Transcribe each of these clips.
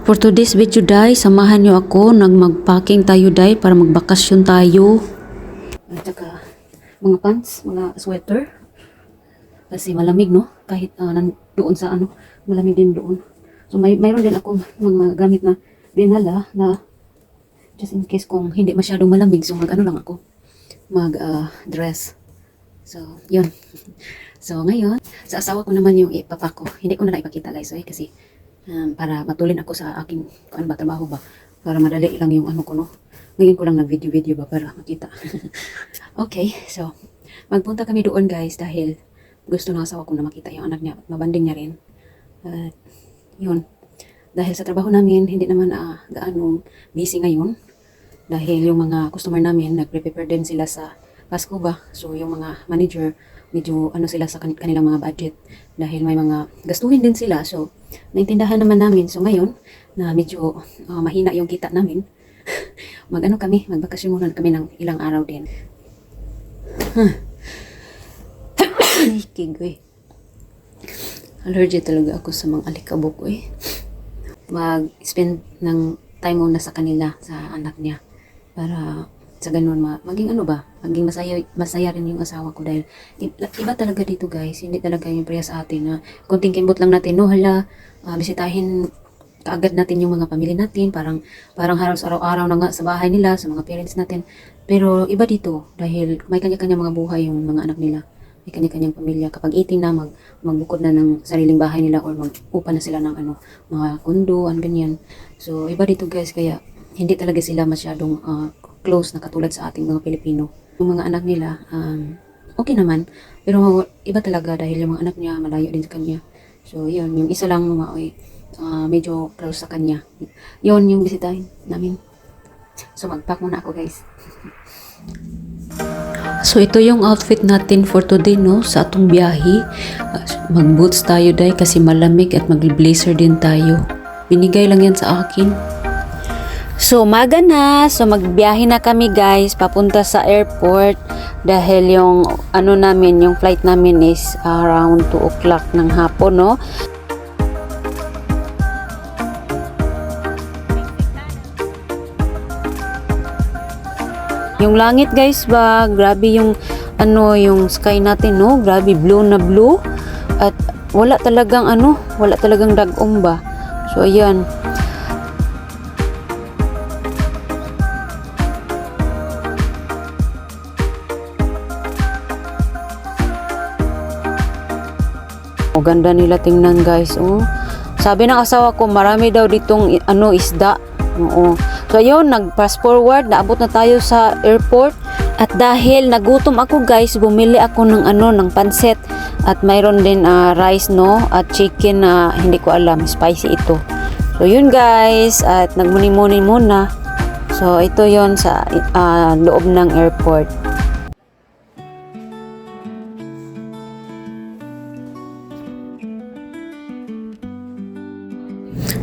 For today's video day, samahan niyo ako magpacking tayo day para magbakasyon tayo. At saka mga pants, mga sweater. Kasi malamig no, kahit doon sa malamig din doon. So mayroon din ako mga gamit na dinala na just in case kung hindi masyadong malamig, so lang ako, dress. So, yun. So, ngayon, sa asawa ko naman yung ipapako. Hindi ko na ipakita guys, kasi para matulin ako sa aking trabaho ba, para madali lang yung ko no. Ngayon ko lang nag-video ba para makita. Okay, so magpunta kami doon guys dahil gusto ng asawa ko na makita yung anak niya at mabanding niya rin. At yun, dahil sa trabaho namin hindi naman gaano busy ngayon dahil yung mga customer namin nagre-prepare din sila sa Pasko ba. So yung mga manager medyo sila sa kanilang mga budget dahil may mga gastuhin din sila. So naintindahan naman namin. So ngayon na medyo mahina yung kita namin, magbakasyon muna kami ng ilang araw din. Kigoy. Allergy talaga ako sa mga alikabok Mag-spend ng time muna sa kanila, sa anak niya. Para sa ganun maging maging masaya rin yung asawa ko dahil iba talaga dito guys. Hindi talaga yung priya sa atin na kunting kimbot lang natin, no, bisitahin kaagad natin yung mga pamilya natin, parang halos araw-araw na nga sa bahay nila, sa mga parents natin. Pero iba dito dahil may kanya-kanya mga buhay yung mga anak nila, may kanya-kanyang pamilya. Kapag 18 na, magbukod na ng sariling bahay nila or mag-upa na sila ng mga kondo, ganyan. So iba dito guys, kaya hindi talaga sila masyadong close na katulad sa ating mga Pilipino. Yung mga anak nila, okay naman, pero iba talaga dahil yung mga anak niya malayo din sa kanya. So yun, yung isa lang medyo close sa kanya. Yun yung bisitahin namin. So mag-pack muna ako guys. So ito yung outfit natin for today no, sa atong biyahe. Mag-boots tayo dahil kasi malamig at mag-blazer din tayo. Binigay lang yan sa akin. So umaga na, so magbiyahe na kami guys papunta sa airport dahil yung namin, yung flight namin is around 2 o'clock ng hapon no. Yung langit guys ba, grabe yung yung sky natin no, grabe blue na blue at wala talagang dagom ba. So ayan. O ganda nila tingnan guys, Sabi ng asawa ko marami daw ditong isda. Oo. So yun, nag-fast forward, naabot na tayo sa airport at dahil nagutom ako guys, bumili ako ng pansit at mayroon din rice no at chicken na hindi ko alam, spicy ito. So yun guys, at nagmuni-muni muna. So ito yon sa loob ng airport.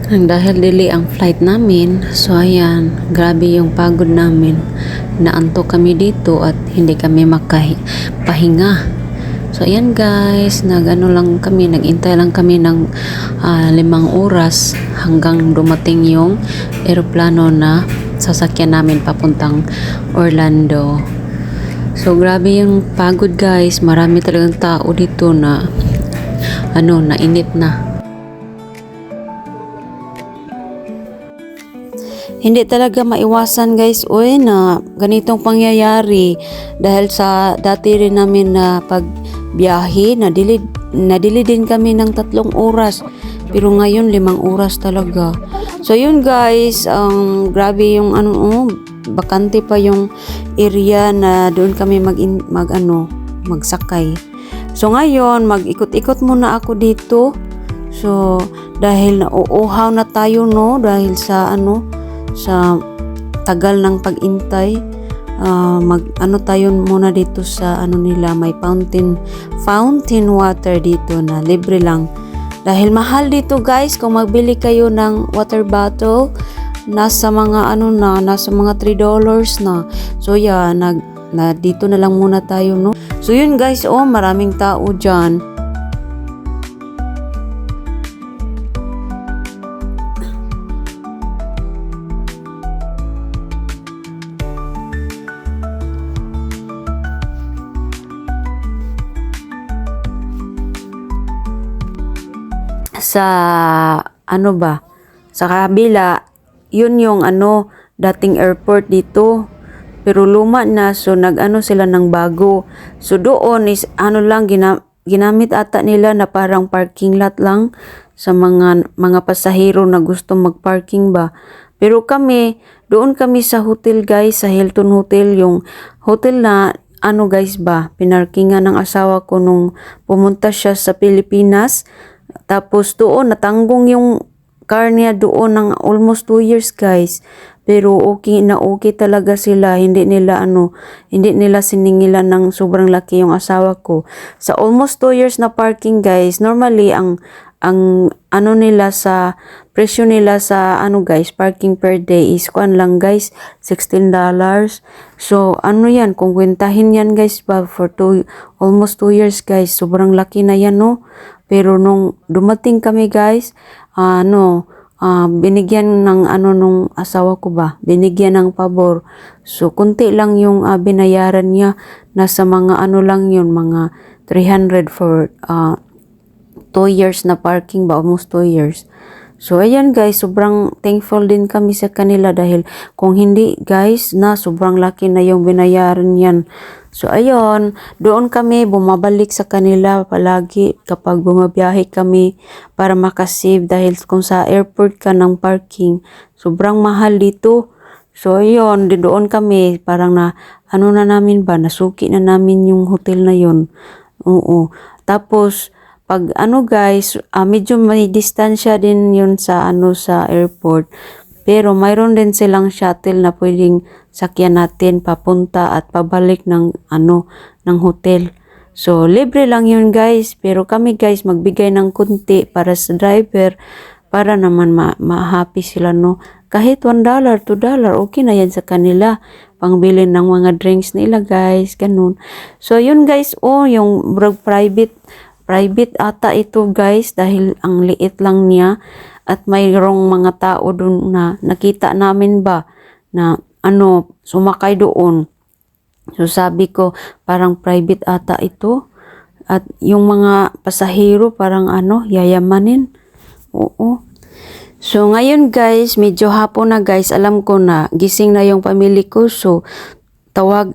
Dahil dili ang flight namin, so ayan, grabe yung pagod namin. Naantok kami dito at hindi kami makapahinga. So ayan guys, nag-intay lang kami ng 5 oras hanggang dumating yung eroplano na sasakyan namin papuntang Orlando. So grabe yung pagod guys, marami talagang tao dito na nainip na. Hindi talaga maiwasan guys na ganitong pangyayari dahil sa dati rin namin na pagbiyahe nadili din kami ng 3 oras pero ngayon 5 oras talaga. So yun guys, grabe yung bakante pa yung area na doon kami magsakay. So ngayon mag-ikot-ikot muna ako dito. So dahil nauuhaw na tayo no dahil sa sa tagal ng pag-intay, tayo muna dito sa nila, may fountain water dito na libre lang dahil mahal dito guys. Kung magbili kayo ng water bottle, nasa mga nasa mga $3 na. So yeah, dito na lang muna tayo no. So yun guys, maraming tao dyan. sa ano ba, sa kabila, yun yung ano, dating airport dito. Pero luma na, so nag-ano sila ng bago. So doon is ano lang, ginamit ata nila na parang parking lot lang sa mga pasahero na gusto mag-parking ba. Pero kami, doon kami sa hotel guys, sa Hilton Hotel, yung hotel na ano guys ba, pinarkingan ng asawa ko nung pumunta siya sa Pilipinas. Tapos doon, natanggong yung car niya doon ng almost 2 years guys. Pero okay talaga sila. Hindi nila siningilan ng sobrang laki yung asawa ko. Sa almost 2 years na parking guys, normally ang ano nila sa presyo nila sa ano guys, parking per day is kuan lang guys, $16. So ano yan, kung kwentahin yan guys ba for almost 2 years guys, sobrang laki na yan no. Pero nung dumating kami guys, binigyan ng ano nung asawa ko ba, binigyan ng pabor. So kunti lang yung binayaran niya, nasa mga ano lang yun, mga 300 for 2 years na parking ba, almost 2 years. So ayan guys, sobrang thankful din kami sa kanila dahil kung hindi guys na sobrang laki na yung binayaran yan. So ayun, doon kami bumabalik sa kanila palagi kapag bumabiyahe kami para makasave dahil kung sa airport ka ng parking, sobrang mahal dito. So ayun, doon kami parang na ano na namin ba, nasuki na namin yung hotel na yun. Oo. Tapos pag ano guys, medyo may distansya din yun sa ano sa airport. Pero mayroon din silang shuttle na pwedeng sakyan natin papunta at pabalik ng ano ng hotel. So libre lang yun guys, pero kami guys magbigay ng kunti para sa driver para naman ma-happy sila no. Kahit $1, $2, okay na yan sa kanila. Pangbili ng mga drinks nila guys, ganun. So yun guys, yung private ata ito guys dahil ang liit lang niya at mayroong mga tao doon na nakita namin ba na ano sumakay doon. So sabi ko parang private ata ito at yung mga pasahero parang ano yayamanin. Oo. So ngayon guys, medyo hapon na guys, alam ko na gising na yung pamilya ko. So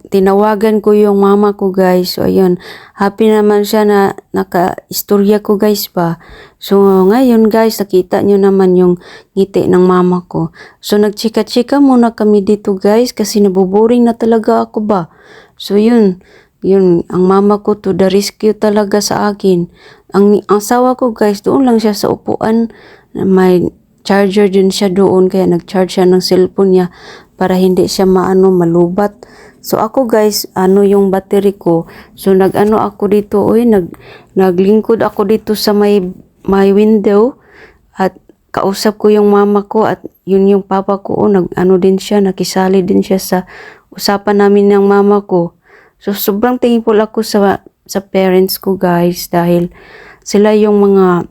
tinawagan ko yung mama ko guys. So ayun, happy naman siya na naka-istorya ko guys ba. So ngayon guys, nakita nyo naman yung ngiti ng mama ko. So nagchika-chika muna kami dito guys kasi nabuboring na talaga ako ba. So yun, ang mama ko to the rescue talaga sa akin. Ang asawa ko guys, doon lang siya sa upuan. May charger din siya doon kaya nag-charge siya ng cellphone niya para hindi siya malubat. So ako guys, yung battery ko. So nag-ano ako dito, naglingkod ako dito sa may window at kausap ko yung mama ko at yun yung papa ko, nag-ano din siya, nakisali din siya sa usapan namin ng mama ko. So sobrang thankful ako sa parents ko guys dahil sila yung mga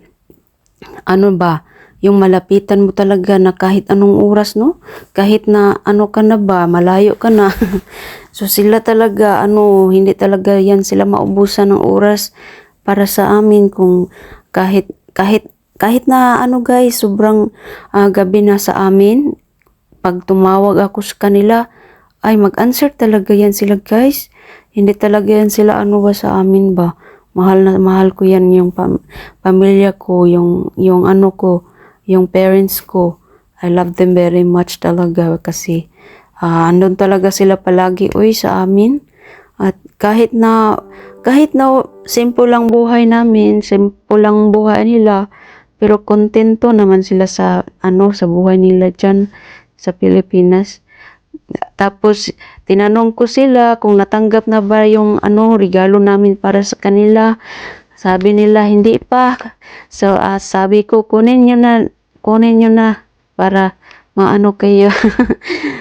yung malapitan mo talaga na kahit anong oras, no? Kahit na ano ka na ba, malayo ka na. So sila talaga, hindi talaga yan sila maubusan ng oras para sa amin kung kahit na guys, sobrang gabi na sa amin. Pag tumawag ako sa kanila, ay mag-answer talaga yan sila guys. Hindi talaga yan sila ba sa amin ba. Mahal na mahal ko yan yung pamilya ko, yung ko, yung parents ko. I love them very much talaga kasi andun talaga sila palagi sa amin. At kahit na simple lang buhay namin, simple lang buhay nila, pero kontento naman sila sa sa buhay nila dyan sa Pilipinas. Tapos tinanong ko sila kung natanggap na ba yung regalo namin para sa kanila. Sabi nila hindi pa. So sabi ko kunin nyo na para maano kayo.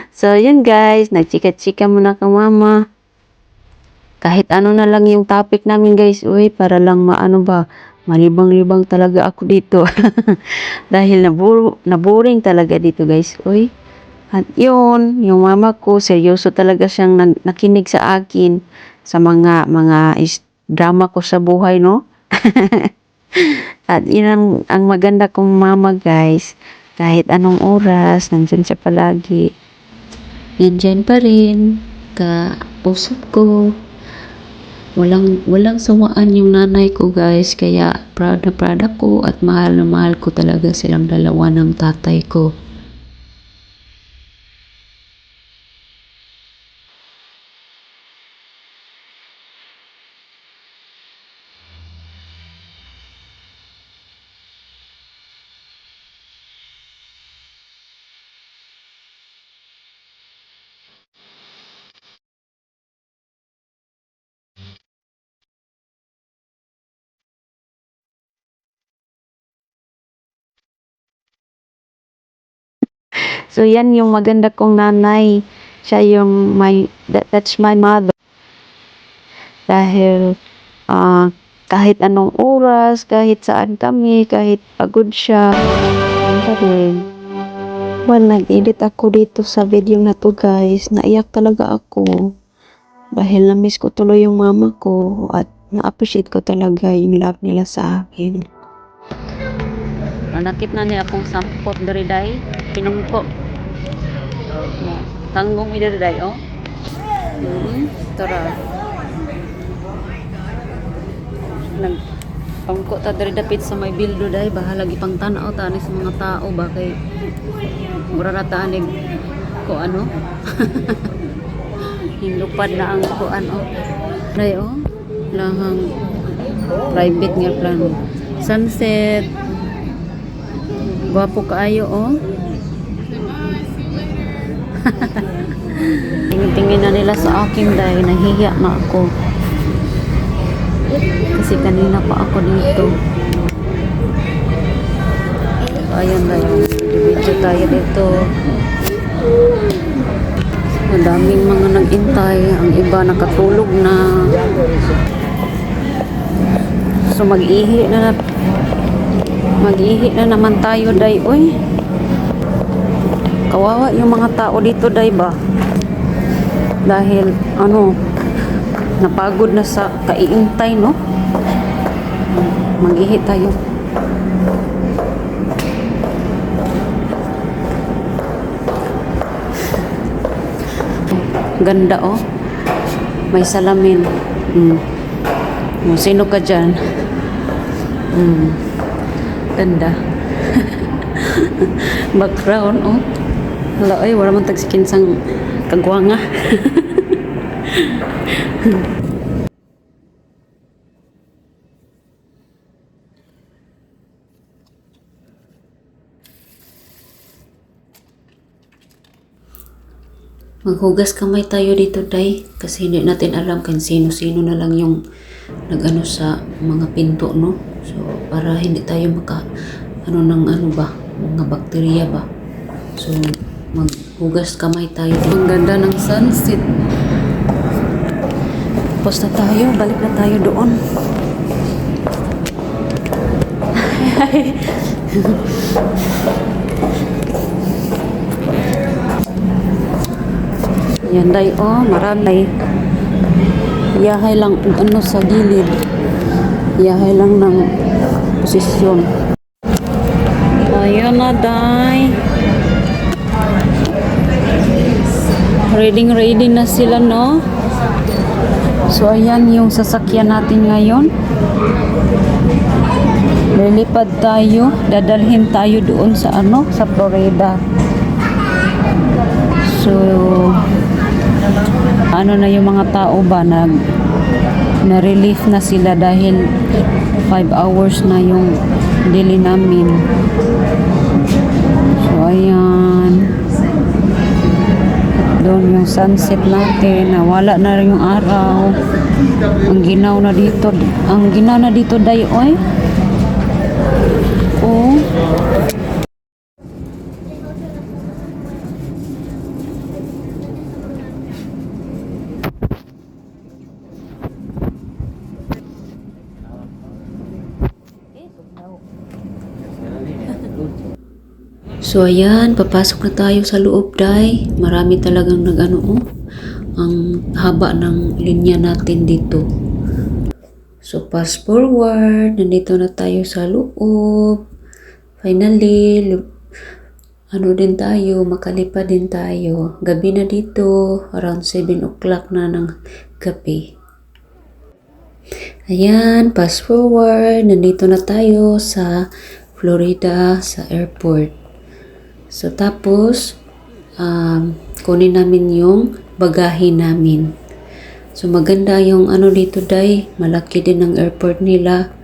So yun guys, nagchika-chika muna ka mama. Kahit ano na lang yung topic namin guys, para lang malibang-libang talaga ako dito. Dahil naboring talaga dito guys, At yun, yung mama ko, seryoso talaga siyang nakinig sa akin sa mga drama ko sa buhay, no? At yun ang maganda kong mama guys. Kahit anong oras, nandyan siya palagi. Nandyan pa rin, puso ko. Walang sawaan yung nanay ko guys, kaya proud na proud ako at mahal na mahal ko talaga silang dalawa ng tatay ko. So yan yung maganda kong nanay. Siya yung that's my mother. Dahil kahit anong oras, kahit saan kami, kahit pagod siya, pa rin. Well, nag-edit ako dito sa video na to guys. Naiyak talaga ako. Dahil na-miss ko tuloy yung mama ko at na-appreciate ko talaga yung love nila sa akin. Nakip na niya akong sampot dari day, pinungko. Tanggong ida day, oh. Tara. Pangko ta dari dapit sa may bildo day, bahala gipang tanaw ta ni sa mga tao ba kay mura na taanig ko ano. Hindupad na ang kuan oh. Day oh. Lahang private nga plan. Sunset. Gwapo kaayo oh. Tingin-tingin na nila sa akin dahil nahihiya na ako. Kasi kanina pa ako dito. So, ayan na yun. Video tayo dito. Madaming mga nag-intay. Ang iba nakatulog na. So mag-ihi na naman tayo day. Uy. Kawawa yung mga tao dito day ba? Dahil ano, napagod na sa kaiintay no? Mag-ihi tayo. Ganda oh. May salamin. Sino ka dyan? Ganda. Background oh. Hala ay wala man tagsikin sang kagwanga. Maghugas kamay tayo dito day kasi hindi natin alam kung sino-sino na lang yung nagano sa mga pinto no. So para hindi tayo mga bakterya ba. So maghugas kamay tayo. Ang ganda ng sunset. Tapos na tayo, balik na tayo doon. Yan day oh, marami. Yahay lang ano sa gilid. Yahay lang ng posisyon. Ayun na day. Ready na sila no. So ayan yung sasakyan natin ngayon. Lilipad tayo, dadalhin tayo doon sa sa Florida. So na yung mga tao ba na-relief na sila dahil 5 hours na yung delay namin. So ayan. Doon yung sunset natin, nawala na rin yung araw. Ang ginaw na dito day oy. Oh. So ayan, papasok na tayo sa loob day. Marami talagang ang haba ng linya natin dito. So, fast forward, nandito na tayo sa loob. Finally, ano din tayo, makalipad din tayo. Gabi na dito, around 7 o'clock na ng gabi. Ayan, fast forward, nandito na tayo sa Florida, sa airport. So, tapos, kunin namin yung bagahe namin. So, maganda yung ano dito, day. Malaki din ang airport nila.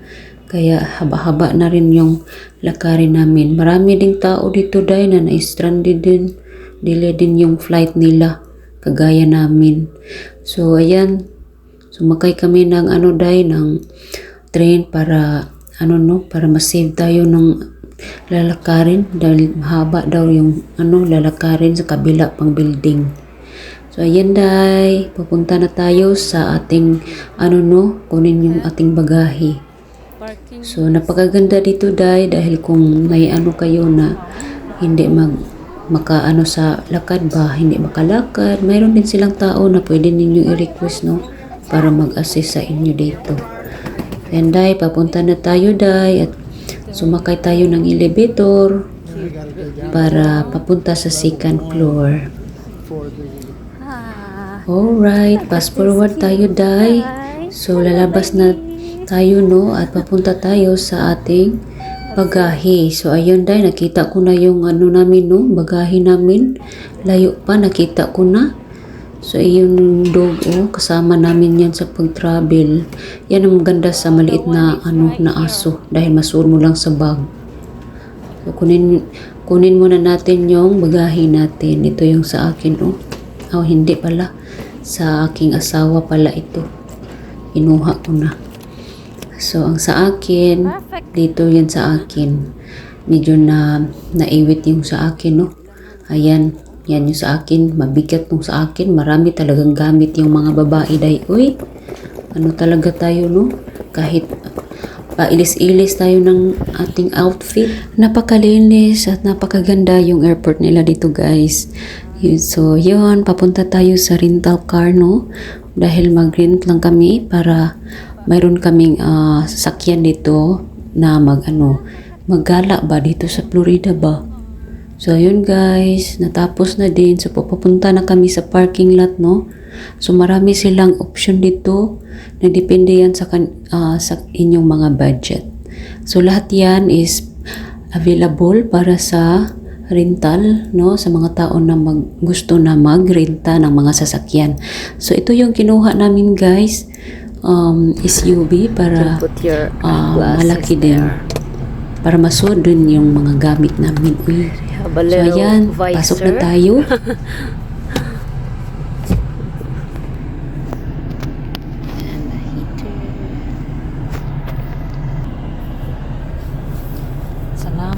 Kaya, haba-haba na rin yung lakarin namin. Marami ding tao dito, day, na na-stranded din. Delay din yung flight nila. Kagaya namin. So, ayan. Sumakay kami ng ano, day, ng train para, para masave tayo ng lalakarin. Dahil mahaba daw yung, lalakarin sa kabila pang building. So, ayan, day. Pupunta na tayo sa ating, kunin yung ating bagahe. So, napakaganda dito, day, dahil kung may kayo na hindi makaano sa lakad ba, hindi makalakad, mayroon din silang tao na pwede ninyo i-request, no, para mag-assist sa inyo dito. And, day, papunta na tayo, day, at sumakay tayo ng elevator para papunta sa second floor. Alright, fast forward tayo, day. So, lalabas na tayo, no, at papunta tayo sa ating bagahe. So, ayun, day, nakita ko na yung namin, no, bagahe namin. Layo pa, nakita ko na. So, yung dog, kasama namin yan sa pag-travel. Yan ang maganda sa maliit na, na aso, dahil masuot mo lang sa bag. So, kunin muna natin yung bagahe natin. Ito yung sa akin, hindi pala. Sa aking asawa pala ito. Inuha ko na. So, ang sa akin, dito yan sa akin. Medyo naiwit yung sa akin, no? Ayan, yan yung sa akin. Mabigat yung sa akin. Marami talagang gamit yung mga babae, day. Uy, talaga tayo, no? Kahit pailis-ilis tayo ng ating outfit. Napakalinis at napakaganda yung airport nila dito, guys. So, yun, papunta tayo sa rental car, no? Dahil mag-rent lang kami para mayroon kaming sasakyan dito na maggala ba dito sa Florida ba. So, yun, guys, natapos na din. So, pupunta na kami sa parking lot, no? So, marami silang option dito na depende yan sa inyong mga budget. So, lahat yan is available para sa rental, no, sa mga tao na gusto na magrenta ng mga sasakyan. So, ito yung kinuha namin, guys, SUV para malaki din. Para masuot din yung mga gamit namin. Uy. So, ayan, pasok na tayo.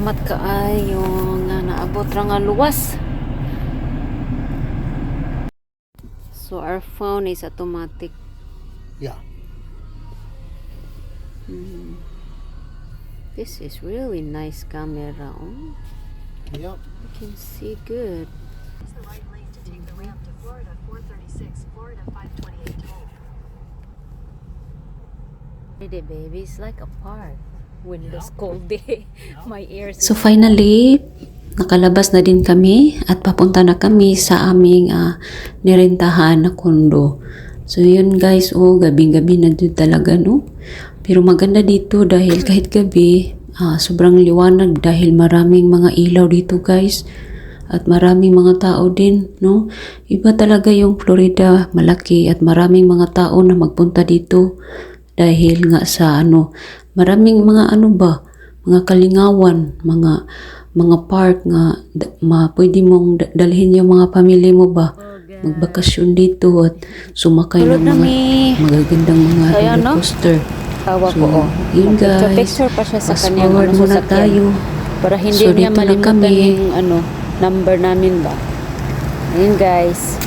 Salamat kaayo nga naabot ra nga luwas. So, our phone is automatic. Yeah. This is really nice camera. Yep. You can see good. Use the right lane to take the ramp to Florida 436, Florida 528 toll. The baby is like a park. When it's cold day, my ears. So finally, nakalabas na din kami at papunta na kami sa aming nirentahan na kondo. So yun, guys, gabing-gabi na din talaga, no? Pero maganda dito dahil kahit gabi, sobrang liwanag dahil maraming mga ilaw dito, guys. At maraming mga tao din, no? Iba talaga yung Florida, malaki at maraming mga tao na magpunta dito dahil nga sa maraming mga mga kalingawan, mga park nga pwede mong dalhin yung mga pamilya mo ba magbakasyon dito at sumakay ng mga magagandang mga roller coaster. Tawa So, ko, yun, guys. picture pa siya sa Fast kanyang forward muna sasakyan. tayo. Para hindi So, niya dito na malimutan kami. yung number namin ba. Ayun, guys.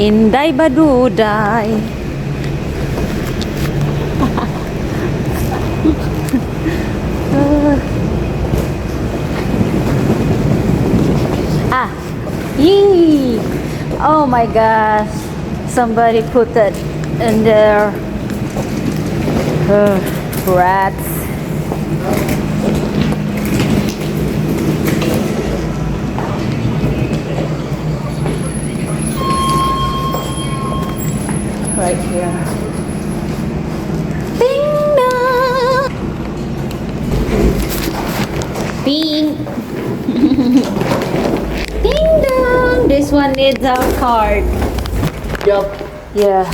Inday baduday. Yee! Oh my gosh. Somebody put that And there, rats. Right here. Ding dong! Bing! Ding dong! This one needs our card. Yep. Yeah.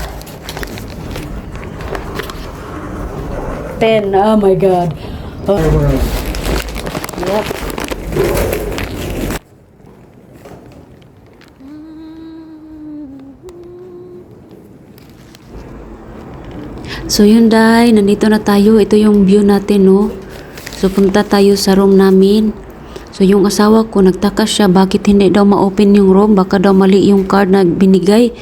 10. Oh my god. Oh. Yep. So yun Day, nandito na tayo. Ito yung view natin, no. So punta tayo sa room namin. So yung asawa ko, nagtaka siya bakit hindi daw ma-open yung room. Baka daw mali yung card na binigay.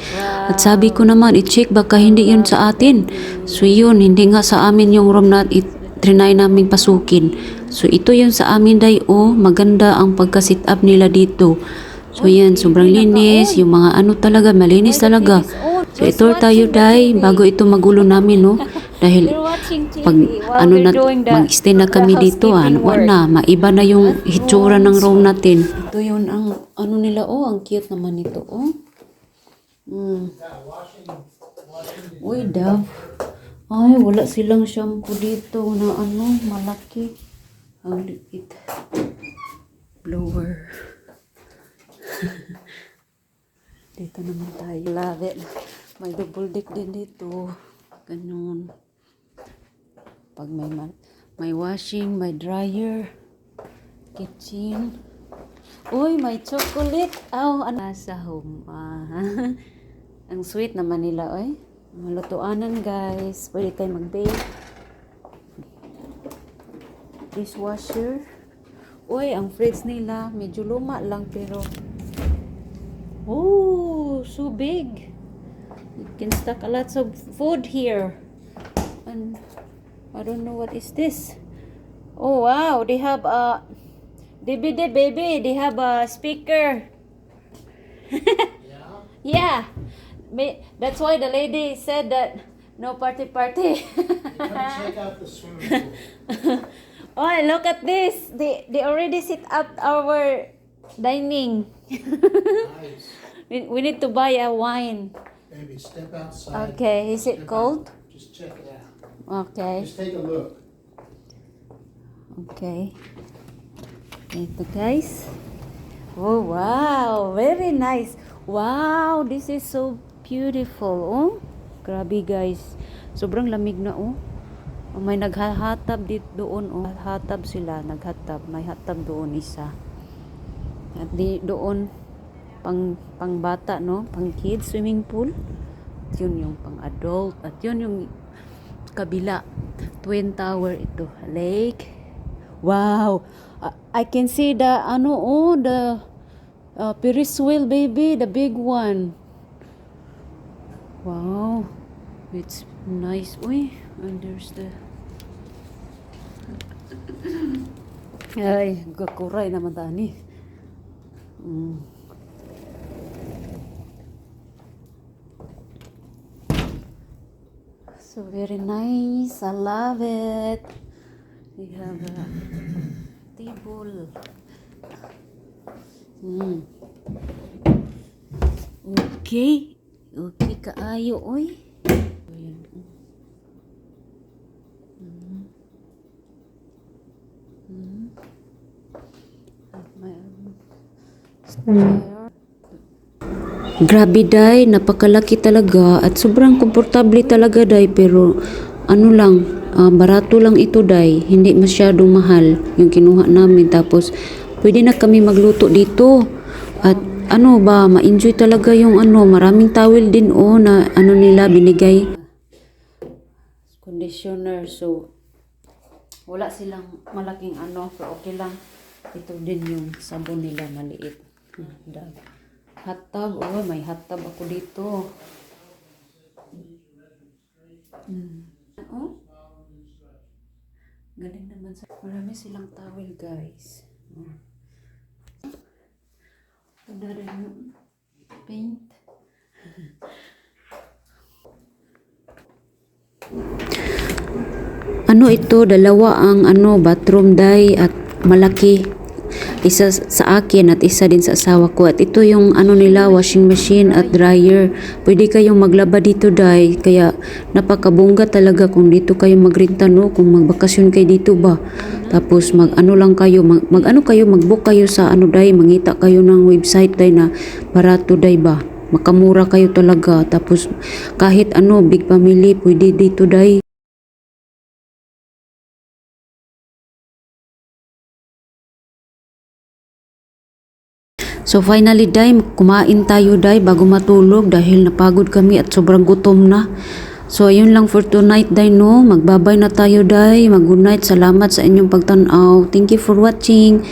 At sabi ko naman, i-check baka hindi yun sa atin. So yun, hindi nga sa amin yung room na trinay naming pasukin. So ito yung sa amin Day, oh. Maganda ang pagka-sit up nila dito. So yan, sobrang linis. Yung mga ano talaga, malinis talaga. So ito tayo Day, bago ito magulo namin, no. Dahil pag ano na mag-stay na kami dito, na maiba na yung hitsura ng room natin. Ito yun ang ano nila, oh, ang cute naman nito, oh. Uy, Dove. Ay, wala silang shampoo dito na ano, malaki. Ang liit. Blower. Dito naman tayo. Love it. May double deck din dito. Ganun. Pag may washing, may dryer, kitchen. Uy, may chocolate. Oh, ano sa home. Ang sweet naman nila, oy. Malutuanan, guys. Pwede tayo mag-bake. Dishwasher. Uy, ang fridge nila, medyo luma lang pero oh, so big. You can stock a lots of food here. And I don't know what is this. Oh wow, they have a DVD baby. They have a speaker. Yeah. That's why the lady said that no party. Come check out the swimming pool. Oh, look at this. They already set up our dining. Nice. We need to buy a wine. Baby, step outside. Okay, is it Step cold? out. Just check it out. Okay. Just take a look. Okay. Ito guys. Oh wow, very nice. Wow, this is so beautiful. Oh, grabe guys. Sobrang lamig na oh. May naghahatab dito doon oh. Hatab sila, naghatab. May hatab doon isa. At doon pang bata no, pang kids swimming pool. At yun yung pang adult. At yun yung kabila. Twin tower ito. Lake. Wow. I can see the ano oh, the Ferris wheel baby, the big one. Wow. It's nice. Uy, and there's the ay, gakuray naman tani. So very nice. I love it. We have a table. Okay. Okay kaayo, oy. Ayan. At may grabe Day, napakalaki talaga at sobrang komportable talaga Day, pero ano lang, barato lang ito Day, hindi masyadong mahal yung kinuha namin. Tapos pwede na kami magluto dito at ano ba, ma-enjoy talaga yung ano, maraming towel din oh na ano nila binigay. Conditioner, so wala silang malaking ano, pero okay lang. Ito din yung sabon nila maliit. Hot tub, oh may hot tub ako dito. Oh, galing naman sa marami silang towel guys. Ganda rin yung paint. Ano ito, dalawa ang bathroom day at malaki. Isa sa akin at isa din sa asawa ko. At ito yung nila, washing machine at dryer. Pwede kayong maglaba dito day. Kaya napakabongga talaga kung dito kayo magrenta, no? Kung magbakasyon kayo dito ba. Tapos lang kayo, mag-book kayo sa day, mangita kayo ng website day na barato day ba. Makamura kayo talaga. Tapos kahit big family, pwede dito day. So finally day, kumain tayo day bago matulog dahil napagod kami at sobrang gutom na. So ayun lang for tonight day, no. Magbabay na tayo day. Mag-good night. Salamat sa inyong pagtanaw. Thank you for watching.